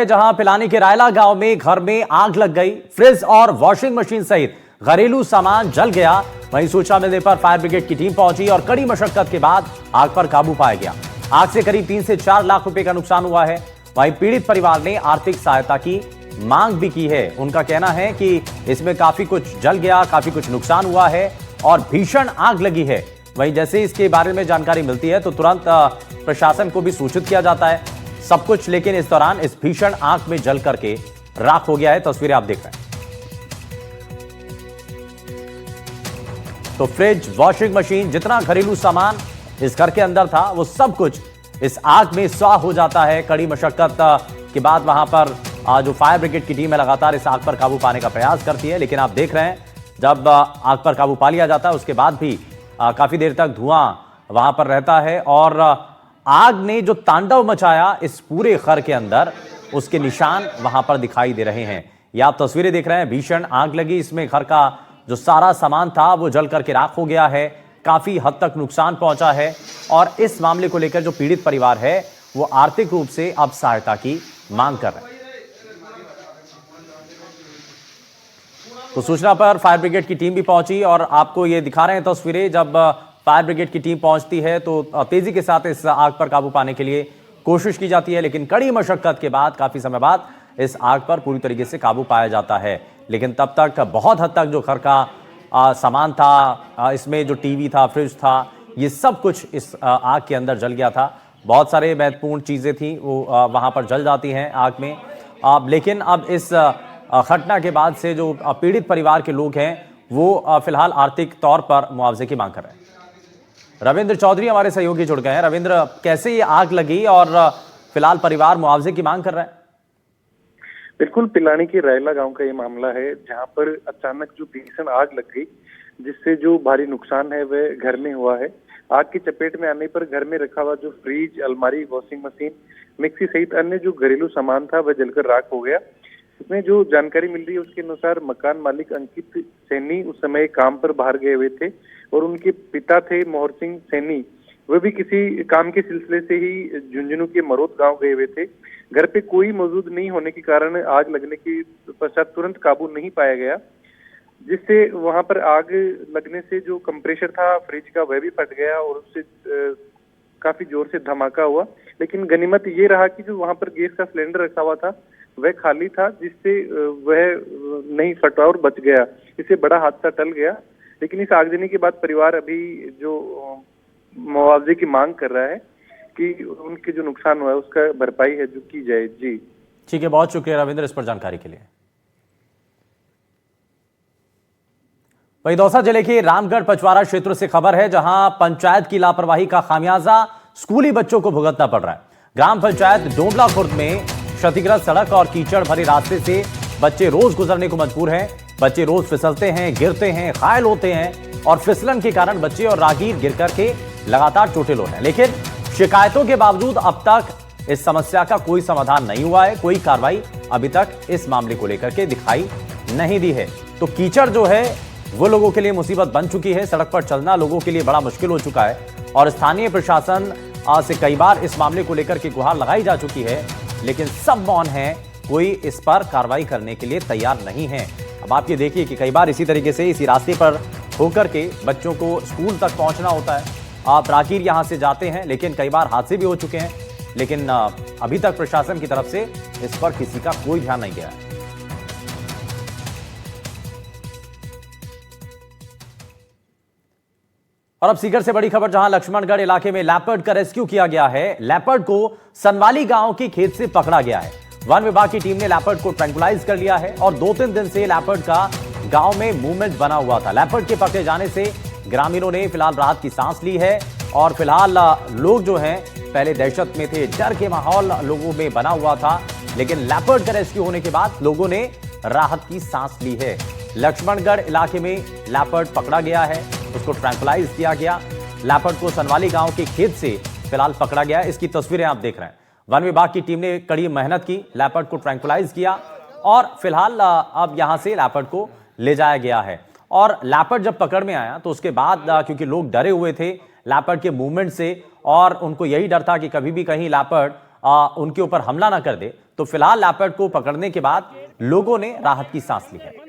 जहां पिलानी के रायला गांव में घर में आग लग गई। फ्रिज और वॉशिंग मशीन सहित घरेलू सामान जल गया। वहीं सूचना मिलने पर फायर ब्रिगेड की टीम पहुंची और कड़ी मशक्कत के बाद आग पर काबू पाया गया। आग से करीब 3 से 4 लाख रुपए का नुकसान हुआ है। वहीं पीड़ित परिवार ने आर्थिक सहायता की मांग भी की है। उनका कहना है कि इसमें काफी कुछ जल गया, काफी कुछ नुकसान हुआ है और भीषण आग लगी है। वहीं जैसे इसके बारे में जानकारी मिलती है तो तुरंत प्रशासन को भी सूचित किया जाता है सब कुछ, लेकिन इस दौरान इस भीषण आग में जल करके राख हो गया है। तस्वीरें आप देख रहे हैं। तो फ्रिज, वॉशिंग मशीन, जितना घरेलू सामान इस घर के अंदर था वो सब कुछ इस आग में स्वाह हो जाता है। कड़ी मशक्कत के बाद वहां पर जो फायर ब्रिगेड की टीम है लगातार इस आग पर काबू पाने का प्रयास करती है, लेकिन आप देख रहे हैं जब आग पर काबू पा लिया जाता है उसके बाद भी काफी देर तक धुआं वहां पर रहता है और आग ने जो तांडव मचाया इस पूरे घर के अंदर उसके निशान वहां पर दिखाई दे रहे हैं। ये आप तस्वीरें देख रहे हैं। भीषण आग लगी, इसमें घर का जो सारा सामान था वो जल करके राख हो गया है। काफी हद तक नुकसान पहुंचा है और इस मामले को लेकर जो पीड़ित परिवार है वो आर्थिक रूप से अब सहायता की मांग कर रहे हैं। तो सूचना पर फायर ब्रिगेड की टीम भी पहुंची और आपको ये दिखा रहे हैं तस्वीरें। जब फायर ब्रिगेड की टीम पहुंचती है तो तेजी के साथ इस आग पर काबू पाने के लिए कोशिश की जाती है, लेकिन कड़ी मशक्कत के बाद काफी समय बाद इस आग पर पूरी तरीके से काबू पाया जाता है। लेकिन तब तक बहुत हद तक जो घर का सामान था, इसमें जो टीवी था, फ्रिज था, ये सब कुछ इस आग के अंदर जल गया था। बहुत सारे महत्वपूर्ण चीजें थी वो वहां पर जल जाती हैं आग में। लेकिन अब इस घटना के बाद से जो पीड़ित परिवार के लोग हैं वो फिलहाल आर्थिक तौर पर मुआवजे की मांग कर रहे हैं। रविंद्र चौधरी हमारे सहयोगी जुड़ गए हैं। रविंद्र, कैसे ये आग लगी और फिलहाल परिवार मुआवजे की मांग कर रहा है? बिल्कुल, पिलानी के रायला गांव का ये मामला है जहां पर अचानक जो भीषण आग लग गई जिससे जो भारी नुकसान है वह घर में हुआ है। आग की चपेट में आने पर घर में रखा हुआ जो फ्रिज, अलमारी, वॉशिंग मशीन, मिक्सी सहित अन्य जो घरेलू सामान था वह जलकर राख हो गया। इसमें जो जानकारी मिल रही है उसके अनुसार मकान मालिक अंकित सैनी उस समय काम पर बाहर गए हुए थे और उनके पिता थे मोहर सिंह सैनी, वे भी किसी काम के सिलसिले से ही झुंझुनू के मरोद गांव गए हुए थे। घर पे कोई मौजूद नहीं होने के कारण आग लगने के पश्चात तुरंत काबू नहीं पाया गया, जिससे वहां पर आग लगने से जो कंप्रेसर था फ्रिज का वह भी फट गया और उससे काफी जोर से धमाका हुआ। लेकिन गनीमत ये रहा कि जो वहां पर गैस का सिलेंडर रखा हुआ था वह खाली था, जिससे वह नहीं फटा और बच गया। इससे बड़ा हादसा टल गया। लेकिन इस आगजनी के बाद परिवार अभी जो मुआवजे की मांग कर रहा है कि उनके जो नुकसान हुआ है उसका भरपाई है जो की जाए। जी ठीक है, बहुत शुक्रिया रविंद्र इस पर जानकारी के लिए। वहीं दौसा जिले के रामगढ़ पचवारा क्षेत्र से खबर है जहां पंचायत की लापरवाही का खामियाजा स्कूली बच्चों को भुगतना पड़ रहा है। ग्राम पंचायत डोंडला खुर्द में क्षतिग्रस्त सड़क और कीचड़ भरे रास्ते से बच्चे रोज गुजरने को मजबूर हैं। बच्चे रोज फिसलते हैं, गिरते हैं, घायल होते हैं और फिसलन के कारण बच्चे और राहगीर गिर करके लगातार चोटिल हो रहे हैं। लेकिन शिकायतों के बावजूद अब तक इस समस्या का कोई समाधान नहीं हुआ है। कोई कार्रवाई अभी तक इस मामले को लेकर के दिखाई नहीं दी है। तो कीचड़ जो है वो लोगों के लिए मुसीबत बन चुकी है। सड़क पर चलना लोगों के लिए बड़ा मुश्किल हो चुका है और स्थानीय प्रशासन से कई बार इस मामले को लेकर के गुहार लगाई जा चुकी है, लेकिन सब मौन है, कोई इस पर कार्रवाई करने के लिए तैयार नहीं है। अब आप ये देखिए कि कई बार इसी तरीके से इसी रास्ते पर होकर के बच्चों को स्कूल तक पहुंचना होता है। आप राहगीर यहां से जाते हैं, लेकिन कई बार हादसे भी हो चुके हैं, लेकिन अभी तक प्रशासन की तरफ से इस पर किसी का कोई ध्यान नहीं गया है। और अब सीकर से बड़ी खबर, जहां लक्ष्मणगढ़ इलाके में लेपर्ड का रेस्क्यू किया गया है। लेपर्ड को सनवाली गांव के खेत से पकड़ा गया है। वन विभाग की टीम ने लेपर्ड को ट्रैंकुलाइज कर लिया है और 2-3 दिन से लेपर्ड का गांव में मूवमेंट बना हुआ था। लेपर्ड के पकड़े जाने से ग्रामीणों ने फिलहाल राहत की सांस ली है और फिलहाल लोग जो हैं पहले दहशत में थे, डर के माहौल लोगों में बना हुआ था, लेकिन लेपर्ड का रेस्क्यू होने के बाद लोगों ने राहत की सांस ली है। लक्ष्मणगढ़ इलाके में लेपर्ड पकड़ा गया है, उसको ट्रैंकुलाइज किया गया। लेपर्ड को सनवाली गांव के खेत से फिलहाल पकड़ा गया। इसकी तस्वीरें आप देख रहे हैं। वन विभाग की टीम ने कड़ी मेहनत की, लेपर्ड को ट्रैंकुलाइज किया और फिलहाल अब यहां से लेपर्ड को ले जाया गया है। और लेपर्ड जब पकड़ में आया तो उसके बाद क्योंकि लोग डरे हुए थे लेपर्ड के मूवमेंट से और उनको यही डर था कि कभी भी कहीं लेपर्ड उनके ऊपर हमला ना कर दे। तो फिलहाल लेपर्ड को पकड़ने के बाद लोगों ने राहत की सांस ली है।